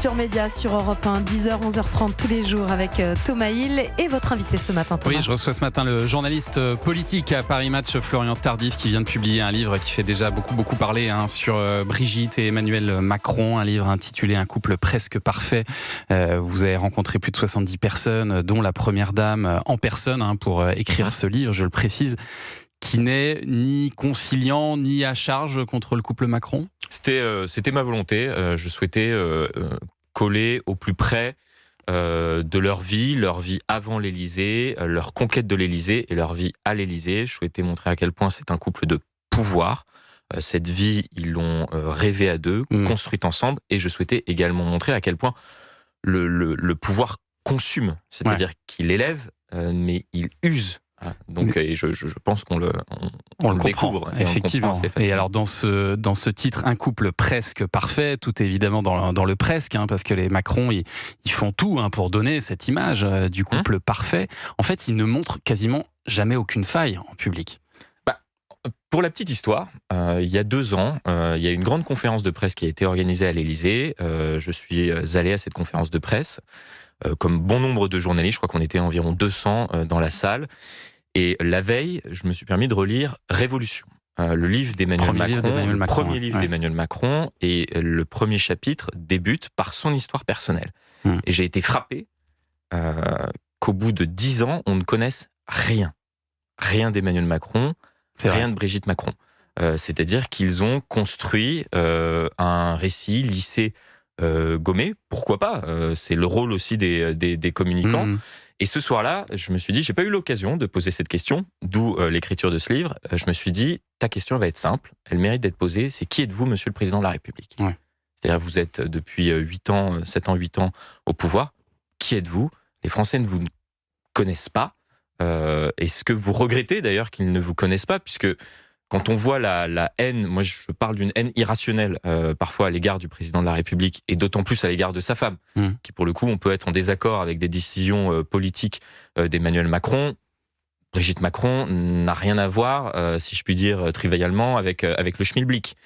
Culture Média sur Europe 1, 10h, 11h30 tous les jours avec Thomas Hill et votre invité ce matin, Thomas. Oui, je reçois ce matin le journaliste politique à Paris Match, Florian Tardif, qui vient de publier un livre qui fait déjà beaucoup parler sur Brigitte et Emmanuel Macron, un livre intitulé Un couple presque parfait. Vous avez rencontré plus de 70 personnes, dont la première dame en personne, pour écrire ce livre, je le précise, qui n'est ni conciliant ni à charge contre le couple Macron. C'était ma volonté. Je souhaitais coller au plus près de leur vie avant l'Élysée, leur conquête de l'Élysée et leur vie à l'Élysée. Je souhaitais montrer à quel point c'est un couple de pouvoir. Cette vie, ils l'ont rêvée à deux, construite ensemble, et je souhaitais également montrer à quel point le pouvoir consume, c'est-à-dire qu'il élève, mais il use. Donc, et je pense qu'on le découvre. Effectivement. Et alors, dans ce titre, Un couple presque parfait, tout est évidemment dans le presque, parce que les Macron, ils font tout pour donner cette image du couple parfait. En fait, ils ne montrent quasiment jamais aucune faille en public. Pour la petite histoire, il y a 2 ans, il y a une grande conférence de presse qui a été organisée à l'Élysée. Je suis allé à cette conférence de presse, comme bon nombre de journalistes. Je crois qu'on était environ 200 dans la salle. Et la veille, je me suis permis de relire Révolution, le livre d'Emmanuel Macron, le premier livre d'Emmanuel Macron, et le premier chapitre débute par son histoire personnelle. Et j'ai été frappé qu'au bout de 10 ans, on ne connaisse rien d'Emmanuel Macron, rien de Brigitte Macron. C'est-à-dire qu'ils ont construit un récit lissé, gommé, pourquoi pas, c'est le rôle aussi des communicants. Et ce soir-là, je me suis dit, j'ai pas eu l'occasion de poser cette question, d'où l'écriture de ce livre. Je me suis dit, ta question va être simple, elle mérite d'être posée, c'est qui êtes-vous, monsieur le président de la République ? C'est-à-dire, vous êtes depuis 7 ans, 8 ans au pouvoir. Qui êtes-vous ? Les Français ne vous connaissent pas. Est-ce que vous regrettez d'ailleurs qu'ils ne vous connaissent pas ? Puisque quand on voit la haine, moi je parle d'une haine irrationnelle parfois à l'égard du président de la République, et d'autant plus à l'égard de sa femme, qui pour le coup, on peut être en désaccord avec des décisions politiques d'Emmanuel Macron. Brigitte Macron n'a rien à voir, si je puis dire trivialement, avec le schmilblick.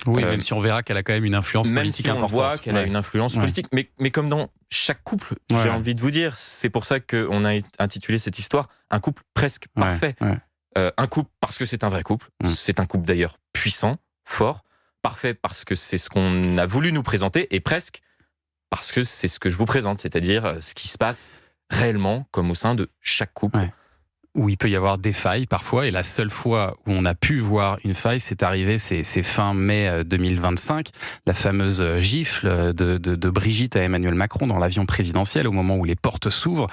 Oui, même si on verra qu'elle a quand même une influence politique importante. Même si on voit qu'elle a une influence politique. Mais comme dans chaque couple, j'ai envie de vous dire, c'est pour ça qu'on a intitulé cette histoire « Un couple presque parfait ». Un couple parce que c'est un vrai couple, c'est un couple d'ailleurs puissant, fort, parfait parce que c'est ce qu'on a voulu nous présenter, et presque parce que c'est ce que je vous présente, c'est-à-dire ce qui se passe réellement comme au sein de chaque couple. Où il peut y avoir des failles parfois, et la seule fois où on a pu voir une faille, c'est arrivé, c'est fin mai 2025, la fameuse gifle de Brigitte à Emmanuel Macron dans l'avion présidentiel, au moment où les portes s'ouvrent.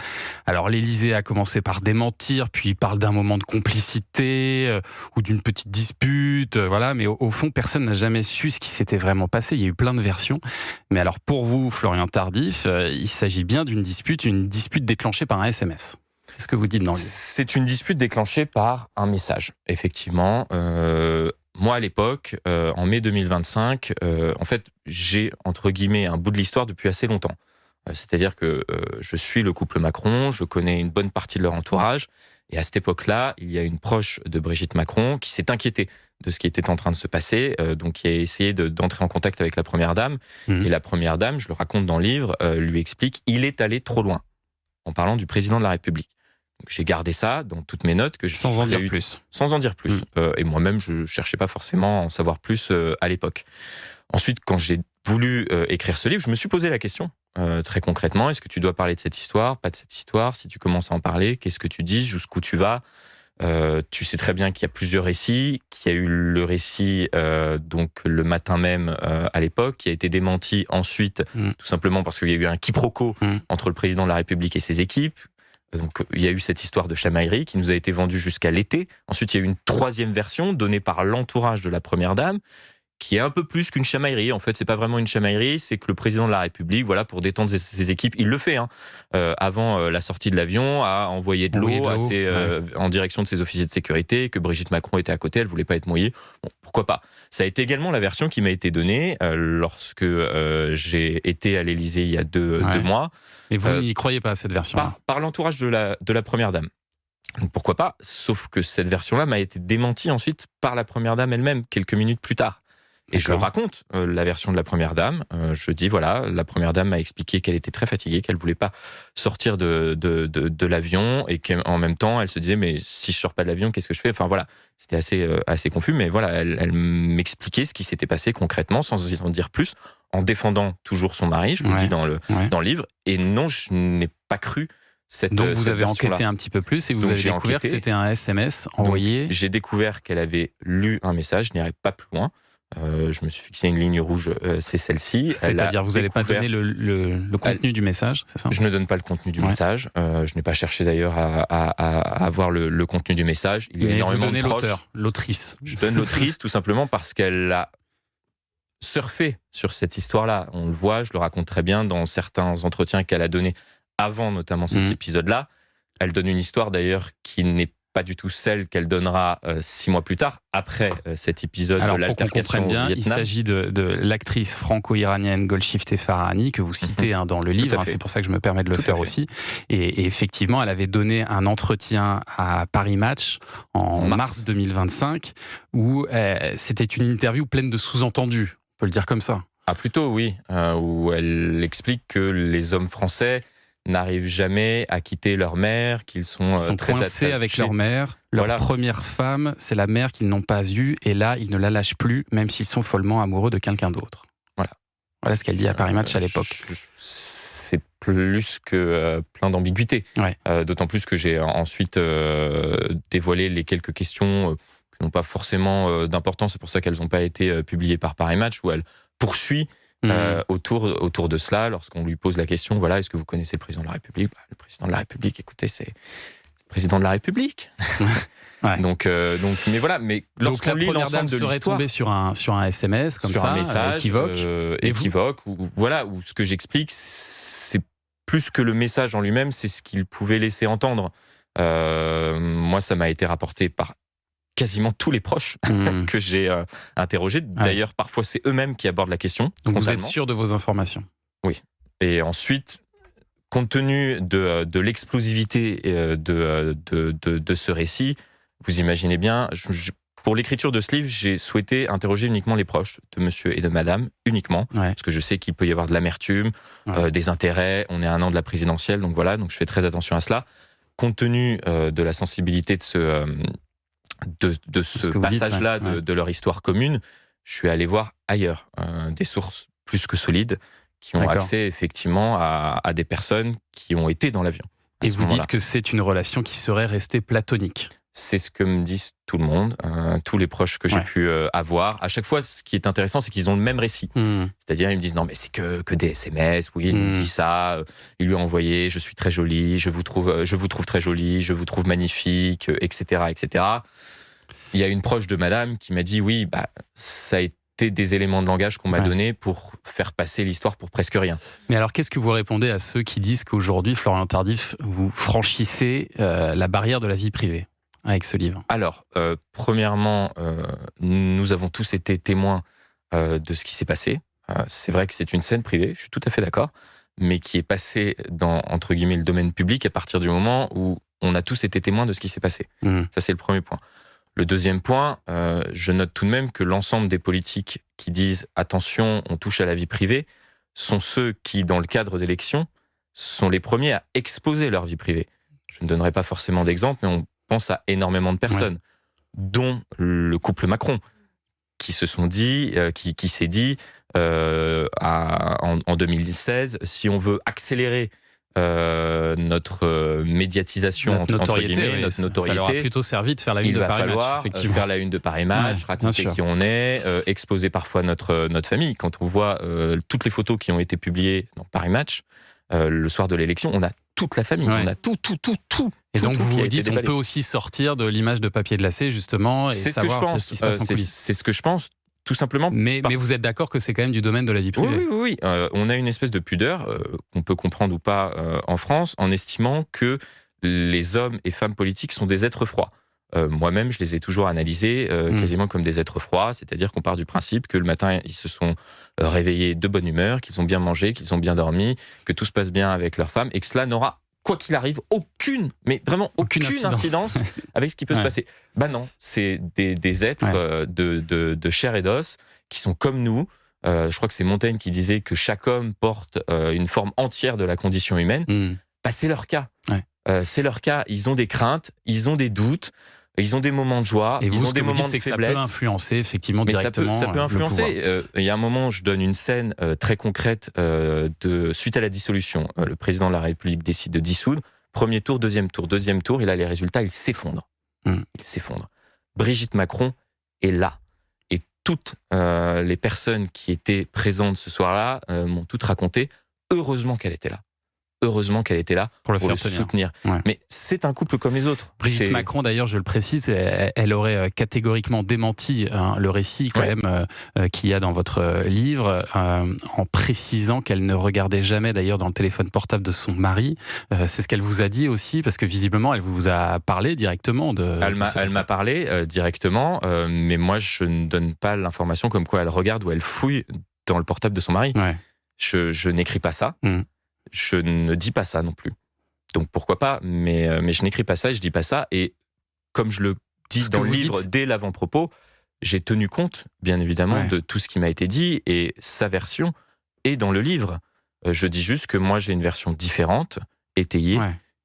Alors l'Élysée a commencé par démentir, puis il parle d'un moment de complicité ou d'une petite dispute, mais au fond, personne n'a jamais su ce qui s'était vraiment passé. Il y a eu plein de versions. Mais alors pour vous, Florian Tardif, il s'agit bien d'une dispute déclenchée par un SMS. C'est ce que vous dites dans le livre. C'est une dispute déclenchée par un message, effectivement. Moi, à l'époque, en mai 2025, en fait, j'ai, entre guillemets, un bout de l'histoire depuis assez longtemps. C'est-à-dire que je suis le couple Macron, je connais une bonne partie de leur entourage, et à cette époque-là, il y a une proche de Brigitte Macron qui s'est inquiétée de ce qui était en train de se passer, donc qui a essayé d'entrer en contact avec la première dame, et la première dame, je le raconte dans le livre, lui explique « il est allé trop loin », en parlant du président de la République. Donc, j'ai gardé ça dans toutes mes notes. Sans en dire plus. Sans en dire plus. Et moi-même, je ne cherchais pas forcément à en savoir plus à l'époque. Ensuite, quand j'ai voulu écrire ce livre, je me suis posé la question, très concrètement, est-ce que tu dois parler de cette histoire, pas de cette histoire ? Si tu commences à en parler, qu'est-ce que tu dis ? Jusqu'où tu vas ? Tu sais très bien qu'il y a plusieurs récits, qu'il y a eu le récit donc le matin même à l'époque, qui a été démenti ensuite, tout simplement parce qu'il y a eu un quiproquo entre le président de la République et ses équipes. Donc, il y a eu cette histoire de chamaillerie qui nous a été vendue jusqu'à l'été. Ensuite, il y a eu une 3e version donnée par l'entourage de la première dame, qui est un peu plus qu'une chamaillerie. En fait, c'est pas vraiment une chamaillerie, c'est que le président de la République, pour détendre ses équipes, il le fait. Avant la sortie de l'avion, a envoyé de l'eau en direction de ses officiers de sécurité, que Brigitte Macron était à côté, elle voulait pas être mouillée. Bon, pourquoi pas ? Ça a été également la version qui m'a été donnée lorsque j'ai été à l'Élysée il y a deux mois. Et vous n'y croyez pas à cette version ? Par l'entourage de la première dame. Donc pourquoi pas ? Sauf que cette version-là m'a été démentie ensuite par la première dame elle-même, quelques minutes plus tard. Et je raconte la version de la première dame. Je dis voilà, la première dame m'a expliqué qu'elle était très fatiguée, qu'elle voulait pas sortir de l'avion et qu'en même temps elle se disait mais si je sors pas de l'avion, qu'est-ce que je fais? Enfin voilà, c'était assez confus, mais voilà, elle m'expliquait ce qui s'était passé concrètement sans en dire plus, en défendant toujours son mari. Je le dis dans le livre. Et non, je n'ai pas cru. Donc vous avez enquêté un petit peu plus et vous avez découvert que c'était un SMS envoyé. Donc, j'ai découvert qu'elle avait lu un message, je n'irai pas plus loin. Je me suis fixé une ligne rouge, c'est celle-ci. C'est-à-dire vous n'allez pas donner le contenu du message, c'est ça? Je ne donne pas le contenu du message. Je n'ai pas cherché d'ailleurs à avoir le contenu du message. Il y a énormément de proches. L'autrice. Je donne l'autrice tout simplement parce qu'elle a surfé sur cette histoire-là. On le voit, je le raconte très bien dans certains entretiens qu'elle a donnés avant notamment cet épisode-là. Elle donne une histoire d'ailleurs qui n'est pas du tout celle qu'elle donnera 6 mois plus tard, après cet épisode de l'altercation au Vietnam. Il s'agit de l'actrice franco-iranienne Golshifteh Farahani, que vous citez dans le livre, c'est pour ça que je me permets de le faire aussi. Et effectivement, elle avait donné un entretien à Paris Match en mars 2025, où c'était une interview pleine de sous-entendus, on peut le dire comme ça. Ah plutôt oui, où elle explique que les hommes français n'arrivent jamais à quitter leur mère, qu'ils sont très coincés avec leur mère. Leur première femme, c'est la mère qu'ils n'ont pas eue, et là, ils ne la lâchent plus, même s'ils sont follement amoureux de quelqu'un d'autre. Voilà ce qu'elle dit à Paris Match à l'époque. C'est plus que plein d'ambiguïté. D'autant plus que j'ai ensuite dévoilé les quelques questions qui n'ont pas forcément d'importance, c'est pour ça qu'elles n'ont pas été publiées par Paris Match, où elle poursuit autour de cela, lorsqu'on lui pose la question, voilà, est-ce que vous connaissez le président de la République? Le président de la République, écoutez, c'est le président de la République. Donc, mais voilà, mais lorsqu'on lit l'ensemble de l'histoire, serait tombée sur un SMS comme sur ça, un message équivoque, ou ce que j'explique, c'est plus que le message en lui-même, c'est ce qu'il pouvait laisser entendre. Moi, ça m'a été rapporté par quasiment tous les proches que j'ai interrogés. D'ailleurs, parfois, c'est eux-mêmes qui abordent la question. Donc vous êtes sûr de vos informations? Oui. Et ensuite, compte tenu de l'explosivité de ce récit, vous imaginez bien, pour l'écriture de ce livre, j'ai souhaité interroger uniquement les proches de monsieur et de madame, uniquement, parce que je sais qu'il peut y avoir de l'amertume, des intérêts, on est à 1 an de la présidentielle, donc voilà, donc je fais très attention à cela. Compte tenu de la sensibilité de ce passage-là, de leur histoire commune, je suis allé voir ailleurs des sources plus que solides qui ont accès effectivement à des personnes qui ont été dans l'avion. Et vous dites que c'est une relation qui serait restée platonique? C'est ce que me disent tout le monde, tous les proches que j'ai pu avoir. À chaque fois, ce qui est intéressant, c'est qu'ils ont le même récit. C'est-à-dire, ils me disent, non, mais c'est que des SMS, oui, il me dit ça, il lui a envoyé, je suis très jolie, je vous trouve très jolie, je vous trouve magnifique, etc., etc. Il y a une proche de madame qui m'a dit, oui, ça a été des éléments de langage qu'on m'a donnés pour faire passer l'histoire pour presque rien. Mais alors, qu'est-ce que vous répondez à ceux qui disent qu'aujourd'hui, Florian Tardif, vous franchissez la barrière de la vie privée avec ce livre? Alors, premièrement, nous avons tous été témoins de ce qui s'est passé. C'est vrai que c'est une scène privée, je suis tout à fait d'accord, mais qui est passée dans, entre guillemets, le domaine public à partir du moment où on a tous été témoins de ce qui s'est passé. Ça, c'est le premier point. Le deuxième point, je note tout de même que l'ensemble des politiques qui disent « attention, on touche à la vie privée » sont ceux qui, dans le cadre d'élections, sont les premiers à exposer leur vie privée. Je ne donnerai pas forcément d'exemple, mais on pense à énormément de personnes, dont le couple Macron, qui se sont dit, qui s'est dit en 2016, si on veut accélérer notre médiatisation, notre notoriété, notre notoriété, ça leur a plutôt servi de faire la une de Paris Match. Effectivement, faire la une de Paris Match, raconter qui on est, exposer parfois notre famille. Quand on voit toutes les photos qui ont été publiées dans Paris Match le soir de l'élection, on a toute la famille, on a tout. Et donc vous dites, on peut aussi sortir de l'image de papier glacé justement et savoir ce qui se passe en coulisses. C'est ce que je pense. Tout simplement. Mais vous êtes d'accord que c'est quand même du domaine de la vie privée? Oui. On a une espèce de pudeur, qu'on peut comprendre ou pas en France, en estimant que les hommes et femmes politiques sont des êtres froids. Moi-même, je les ai toujours analysés quasiment comme des êtres froids, c'est-à-dire qu'on part du principe que le matin, ils se sont réveillés de bonne humeur, qu'ils ont bien mangé, qu'ils ont bien dormi, que tout se passe bien avec leur femme, et que cela n'aura, quoi qu'il arrive, aucune incidence avec ce qui peut se passer. Non, c'est des êtres de chair et d'os qui sont comme nous. Je crois que c'est Montaigne qui disait que chaque homme porte une forme entière de la condition humaine. Bah, c'est leur cas. Ouais. C'est leur cas. Ils ont des craintes, ils ont des doutes, ils ont des moments de joie, Et ils vous, ont ce des que vous moments dites, de c'est que faiblesse. ça peut influencer effectivement Mais directement ça peut le influencer. Il y a un moment, je donne une scène très concrète suite à la dissolution. Le président de la République décide de dissoudre. Premier tour, deuxième tour. Deuxième tour, il a les résultats, il s'effondre. Il s'effondre. Brigitte Macron est là. Et toutes les personnes qui étaient présentes ce soir-là m'ont toutes raconté. Heureusement qu'elle était là. Heureusement qu'elle était là pour le pour faire le tenir. soutenir. Ouais. Mais c'est un couple comme les autres. Brigitte Macron, d'ailleurs, je le précise, elle aurait catégoriquement démenti le récit quand même qu'il y a dans votre livre, en précisant qu'elle ne regardait jamais d'ailleurs dans le téléphone portable de son mari. C'est ce qu'elle vous a dit aussi, parce que visiblement, elle vous a parlé directement de... Elle m'a parlé directement, mais moi, je ne donne pas l'information comme quoi elle regarde ou elle fouille dans le portable de son mari. Ouais. Je n'écris pas ça. Je ne dis pas ça non plus. Donc pourquoi pas, mais je n'écris pas ça et je dis pas ça. Et comme je le dis dans le livre dès l'avant-propos, j'ai tenu compte, bien évidemment, de tout ce qui m'a été dit et sa version est dans le livre. Je dis juste que moi j'ai une version différente, étayée,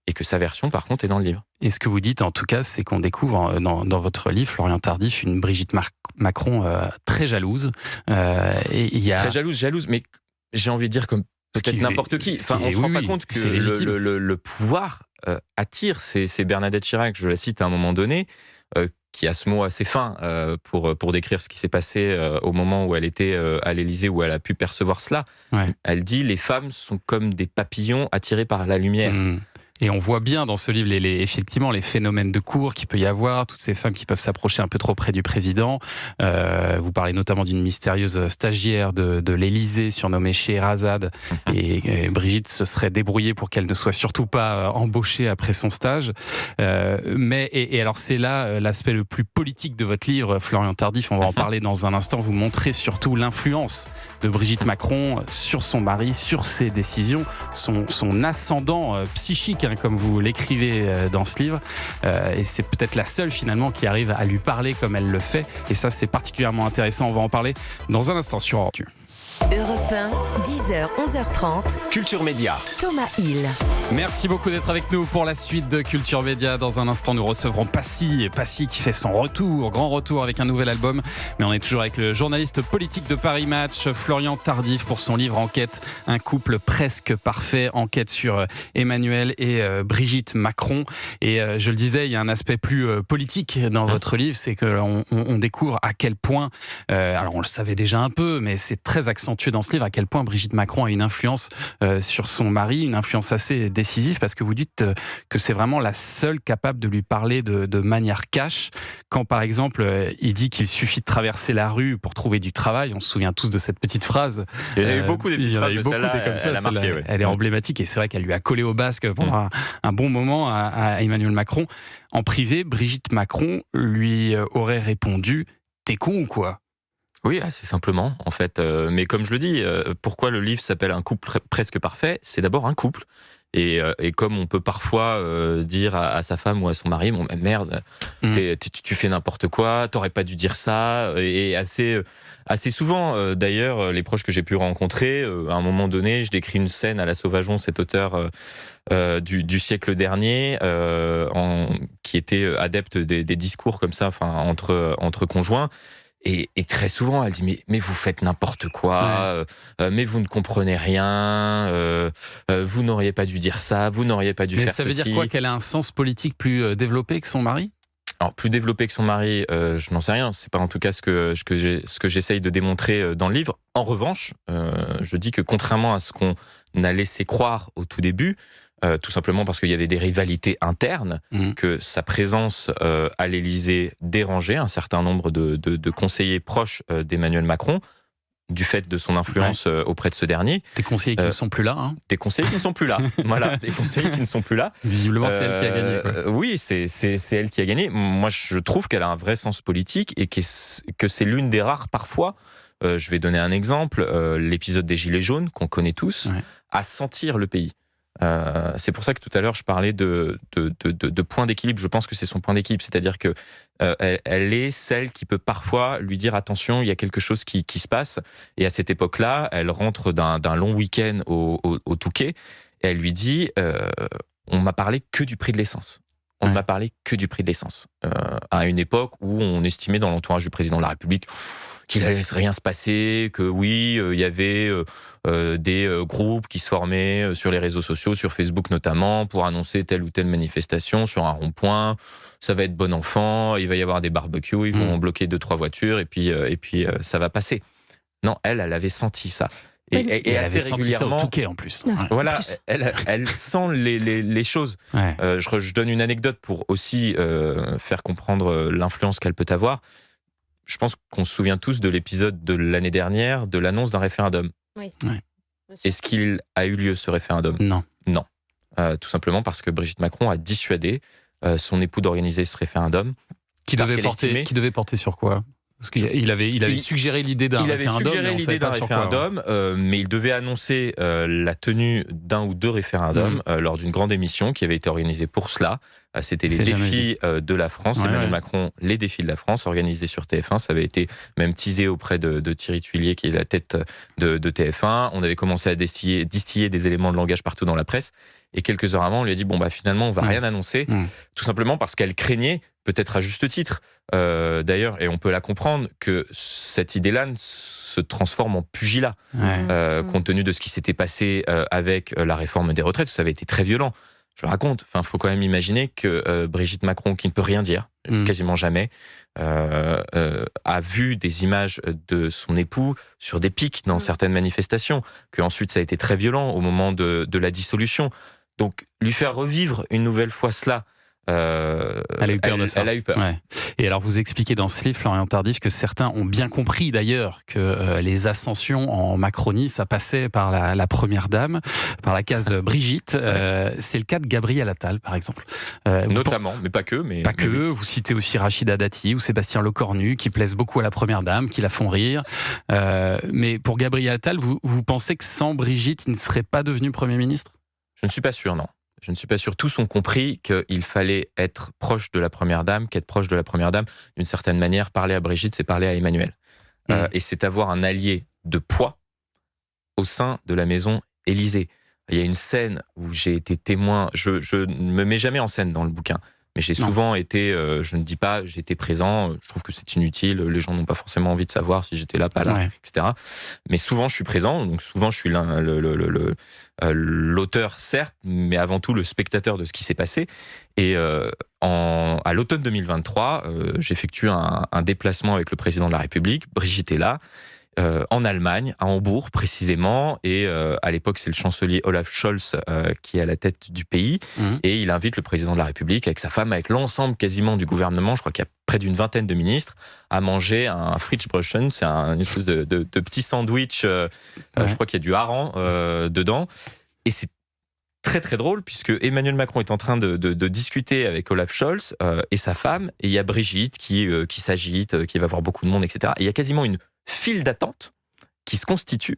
et que sa version par contre est dans le livre. Et ce que vous dites en tout cas, c'est qu'on découvre dans votre livre, Florian Tardif, une Brigitte Macron très jalouse. Et il y a... Très jalouse, mais j'ai envie de dire comme peut-être n'importe qui. Enfin, on ne se rend pas compte que le pouvoir attire. C'est Bernadette Chirac, je la cite à un moment donné, qui a ce mot assez fin pour décrire ce qui s'est passé au moment où elle était à l'Élysée, où elle a pu percevoir cela. Elle dit « Les femmes sont comme des papillons attirés par la lumière ». Et on voit bien dans ce livre effectivement les phénomènes de cour qu'il peut y avoir, toutes ces femmes qui peuvent s'approcher un peu trop près du président. Vous parlez notamment d'une mystérieuse stagiaire de l'Élysée surnommée Scheherazade. Et Brigitte se serait débrouillée pour qu'elle ne soit surtout pas embauchée après son stage. Et alors c'est là l'aspect le plus politique de votre livre, Florian Tardif. On va en parler dans un instant. Vous montrez surtout l'influence de Brigitte Macron sur son mari, sur ses décisions, son ascendant psychique, comme vous l'écrivez dans ce livre, et c'est peut-être la seule finalement qui arrive à lui parler comme elle le fait, et ça c'est particulièrement intéressant. On va en parler dans un instant sur Europe 1. Europe 1, 10h, 11h30. Culture Média. Thomas Hill. Merci beaucoup d'être avec nous pour la suite de Culture Média. Dans un instant, nous recevrons Passy qui fait son grand retour avec un nouvel album. Mais on est toujours avec le journaliste politique de Paris Match, Florian Tardif, pour son livre Enquête, un couple presque parfait. Enquête sur Emmanuel et Brigitte Macron. Et je le disais, il y a un aspect plus politique dans votre livre, c'est qu'on découvre à quel point, alors on le savait déjà un peu, mais c'est très accentué dans ce livre, à quel point Brigitte Macron a une influence sur son mari, une influence assez décisive, parce que vous dites que c'est vraiment la seule capable de lui parler de manière cash. Quand par exemple il dit qu'il suffit de traverser la rue pour trouver du travail, on se souvient tous de cette petite phrase. Il y en a eu beaucoup des petites phrases, mais celle-là, elle a marqué. Elle est emblématique, et c'est vrai qu'elle lui a collé au basque pendant un bon moment à Emmanuel Macron. En privé, Brigitte Macron lui aurait répondu « T'es con ou quoi ?» Oui, assez simplement, en fait. Mais comme je le dis, pourquoi le livre s'appelle Un couple presque parfait ? C'est d'abord un couple. Et comme on peut parfois dire à sa femme ou à son mari, bon, merde, tu fais n'importe quoi, t'aurais pas dû dire ça. Et assez souvent, d'ailleurs, les proches que j'ai pu rencontrer, à un moment donné, je décris une scène à la Sauvageon, cet auteur du siècle dernier, qui était adepte des discours comme ça, enfin entre conjoints. Et très souvent, elle dit mais vous faites n'importe quoi, mais vous ne comprenez rien, vous n'auriez pas dû dire ça, vous n'auriez pas dû faire ceci. Mais ça veut dire quoi, qu'elle a un sens politique plus développé que son mari ? Alors plus développé que son mari, je n'en sais rien. C'est pas en tout cas ce que j'essaye de démontrer dans le livre. En revanche, je dis que contrairement à ce qu'on a laissé croire au tout début, tout simplement parce qu'il y avait des rivalités internes, que sa présence à l'Élysée dérangeait un certain nombre de conseillers proches d'Emmanuel Macron, du fait de son influence auprès de ce dernier. Des conseillers qui ne sont plus là. Hein. Des conseillers qui ne sont plus là. Voilà, des conseillers qui ne sont plus là. Visiblement, c'est elle qui a gagné. Quoi. Oui, c'est elle qui a gagné. Moi, je trouve qu'elle a un vrai sens politique et que c'est l'une des rares, parfois, je vais donner un exemple, l'épisode des Gilets jaunes, qu'on connaît tous, à sentir le pays. C'est pour ça que tout à l'heure, je parlais de point d'équilibre. Je pense que c'est son point d'équilibre. C'est-à-dire que elle est celle qui peut parfois lui dire attention, il y a quelque chose qui se passe. Et à cette époque-là, elle rentre d'un long week-end au Touquet et elle lui dit on m'a parlé que du prix de l'essence. On ne m'a parlé que du prix de l'essence. À une époque où on estimait dans l'entourage du président de la République qu'il allait rien se passer, que oui, il y avait des groupes qui se formaient sur les réseaux sociaux, sur Facebook notamment, pour annoncer telle ou telle manifestation sur un rond-point. Ça va être bon enfant, il va y avoir des barbecues, ils vont bloquer 2-3 voitures et puis ça va passer. Non, elle avait senti ça. Et assez régulièrement, ça au Touquet en plus. Voilà, elle sent les choses. Ouais. Je donne une anecdote pour aussi faire comprendre l'influence qu'elle peut avoir. Je pense qu'on se souvient tous de l'épisode de l'année dernière, de l'annonce d'un référendum. Oui. Ouais. Est-ce qu'il a eu lieu, ce référendum ? Non. Non. Tout simplement parce que Brigitte Macron a dissuadé son époux d'organiser ce référendum. Qui devait porter sur quoi ? Parce qu'il avait suggéré l'idée d'un référendum. Il avait suggéré l'idée d'un référendum, mais il devait annoncer la tenue d'un ou deux référendums lors d'une grande émission qui avait été organisée pour cela. C'était les défis de la France. Emmanuel Macron, les défis de la France, organisés sur TF1. Ça avait été même teasé auprès de Thierry Tuillier, qui est la tête de TF1. On avait commencé à distiller des éléments de langage partout dans la presse. Et quelques heures avant, on lui a dit finalement, on va rien annoncer, tout simplement parce qu'elle craignait, peut-être à juste titre, d'ailleurs, et on peut la comprendre, que cette idée-là se transforme en pugilat, compte tenu de ce qui s'était passé avec la réforme des retraites. Ça avait été très violent. Je le raconte. Enfin, faut quand même imaginer que Brigitte Macron, qui ne peut rien dire, quasiment jamais, a vu des images de son époux sur des pics dans certaines manifestations, que ensuite ça a été très violent au moment de la dissolution. Donc, lui faire revivre une nouvelle fois cela, elle a eu peur de ça. Elle a eu peur. Ouais. Et alors, vous expliquez dans ce livre, Florian Tardif, que certains ont bien compris d'ailleurs que les ascensions en Macronie, ça passait par la première dame, par la case Brigitte. C'est le cas de Gabriel Attal, par exemple. Notamment, mais pas que. Pas que. Vous citez aussi Rachida Dati ou Sébastien Lecornu, qui plaisent beaucoup à la première dame, qui la font rire. Mais pour Gabriel Attal, vous pensez que sans Brigitte, il ne serait pas devenu Premier ministre ? Je ne suis pas sûr, non. Je ne suis pas sûr. Tous ont compris qu'il fallait être proche de la Première Dame, qu'être proche de la Première Dame, d'une certaine manière, parler à Brigitte, c'est parler à Emmanuel. Et c'est avoir un allié de poids au sein de la maison Élysée. Il y a une scène où j'ai été témoin, je ne me mets jamais en scène dans le bouquin, mais j'ai souvent été, je ne dis pas j'étais présent, je trouve que c'est inutile, les gens n'ont pas forcément envie de savoir si j'étais là, pas là, etc. Mais souvent je suis présent, donc souvent je suis l'auteur certes, mais avant tout le spectateur de ce qui s'est passé. Et à l'automne 2023, j'effectue un déplacement avec le président de la République, Brigitte est là, en Allemagne, à Hambourg précisément, et à l'époque c'est le chancelier Olaf Scholz qui est à la tête du pays, et il invite le président de la République avec sa femme, avec l'ensemble quasiment du gouvernement, je crois qu'il y a près d'une vingtaine de ministres, à manger un Fritzbrötchen, c'est une espèce de petit sandwich, je crois qu'il y a du hareng dedans, et c'est très très drôle puisque Emmanuel Macron est en train de discuter avec Olaf Scholz et sa femme, et il y a Brigitte qui s'agite, qui va voir beaucoup de monde, etc. Et il y a quasiment une file d'attente qui se constitue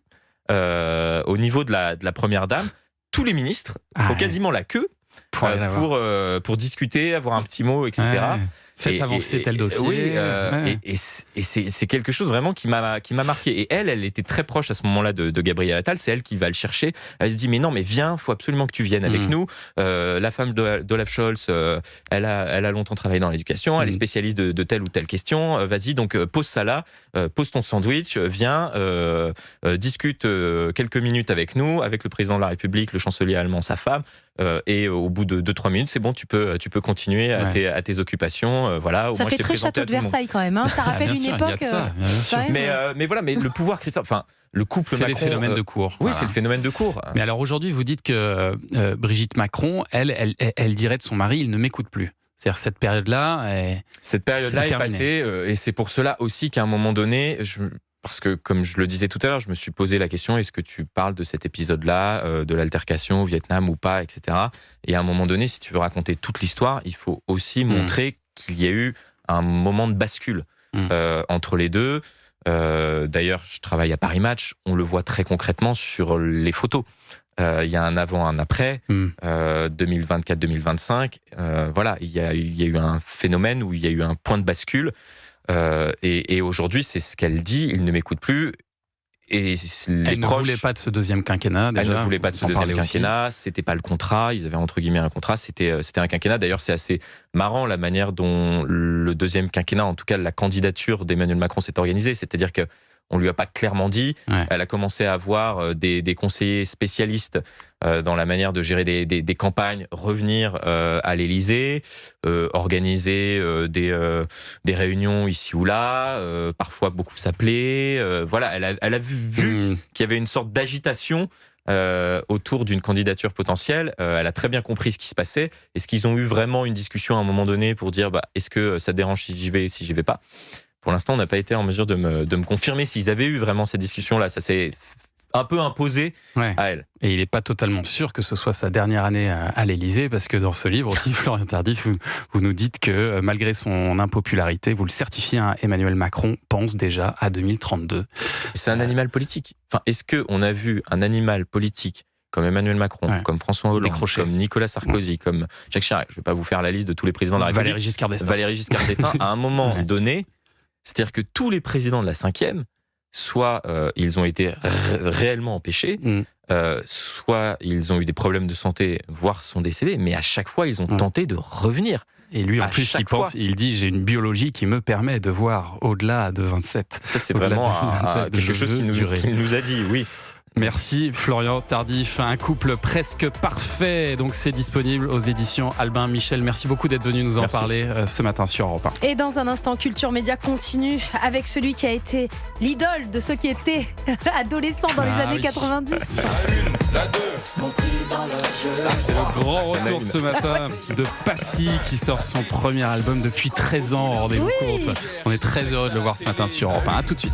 au niveau de la première dame. Tous les ministres font quasiment la queue pour discuter, avoir un petit mot, etc. Faites avancer tel dossier. Oui, et c'est quelque chose vraiment qui m'a marqué. Et elle était très proche à ce moment-là de Gabriel Attal. C'est elle qui va le chercher. Elle dit mais non, mais viens, faut absolument que tu viennes avec nous. La femme d'Olaf Scholz, elle a longtemps travaillé dans l'éducation. Elle est spécialiste de telle ou telle question. Vas-y, donc pose ça là, pose ton sandwich, viens, discute quelques minutes avec nous, avec le président de la République, le chancelier allemand, sa femme. Et au bout de 2-3 minutes, c'est bon, tu peux continuer à tes occupations. Voilà, ça fait très château de Versailles quand même. Hein. Ça rappelle une époque. Mais voilà, mais le pouvoir Christophe, enfin le couple Macron. C'est le phénomène de cour. Oui, voilà. C'est le phénomène de cour. Mais alors aujourd'hui, vous dites que Brigitte Macron, elle dirait de son mari, il ne m'écoute plus. C'est-à-dire cette période-là est passée, et c'est pour cela aussi qu'à un moment donné, parce que, comme je le disais tout à l'heure, je me suis posé la question, est-ce que tu parles de cet épisode-là, de l'altercation au Vietnam ou pas, etc. Et à un moment donné, si tu veux raconter toute l'histoire, il faut aussi montrer qu'il y a eu un moment de bascule entre les deux. D'ailleurs, je travaille à Paris Match, on le voit très concrètement sur les photos. Il y a un avant, un après, 2024-2025. Voilà, il y a eu un phénomène où il y a eu un point de bascule. Et aujourd'hui, c'est ce qu'elle dit, il ne m'écoute plus. Et elle ne voulait pas de ce deuxième quinquennat. Déjà. Elle ne voulait pas de ce deuxième quinquennat. C'était pas le contrat. Ils avaient entre guillemets un contrat. C'était un quinquennat. D'ailleurs, c'est assez marrant la manière dont le deuxième quinquennat, en tout cas la candidature d'Emmanuel Macron, s'est organisée. C'est-à-dire que on lui a pas clairement dit. Ouais. Elle a commencé à avoir des conseillers spécialistes dans la manière de gérer des campagnes, revenir à l'Élysée, organiser des réunions ici ou là, parfois beaucoup s'appeler. Voilà, elle a vu qu'il y avait une sorte d'agitation autour d'une candidature potentielle. Elle a très bien compris ce qui se passait. Est-ce qu'ils ont eu vraiment une discussion à un moment donné pour dire est-ce que ça te dérange si j'y vais, si j'y vais pas? Pour l'instant, on n'a pas été en mesure de me confirmer s'ils avaient eu vraiment cette discussion-là. Ça s'est un peu imposé à elle. Et il n'est pas totalement sûr que ce soit sa dernière année à l'Élysée, parce que dans ce livre aussi, Florian Tardif, vous nous dites que malgré son impopularité, vous le certifiez, Emmanuel Macron pense déjà à 2032. C'est un animal politique. Enfin, est-ce qu'on a vu un animal politique comme Emmanuel Macron, comme François Hollande, comme Nicolas Sarkozy, comme Jacques Chirac, je ne vais pas vous faire la liste de tous les présidents de la République, Valéry Giscard d'Estaing, à un moment donné, c'est-à-dire que tous les présidents de la 5e, soit ils ont été réellement empêchés, soit ils ont eu des problèmes de santé, voire sont décédés, mais à chaque fois, ils ont tenté de revenir. Et lui, en plus, il dit, j'ai une biologie qui me permet de voir au-delà de 27. Ça, c'est vraiment quelque chose qu'il nous a dit, oui. Merci Florian Tardif, un couple presque parfait. Donc c'est disponible aux éditions Albin Michel. Merci beaucoup d'être venu nous en parler ce matin sur Europe 1. Et dans un instant, Culture Média continue avec celui qui a été l'idole de ceux qui étaient adolescents dans les années 90. La 1, la 2, mon prix dans le jeu. C'est le grand retour ce matin de Passy qui sort son premier album depuis 13 ans. Rendez-vous compte. On est très heureux de le voir ce matin sur Europe 1. À tout de suite.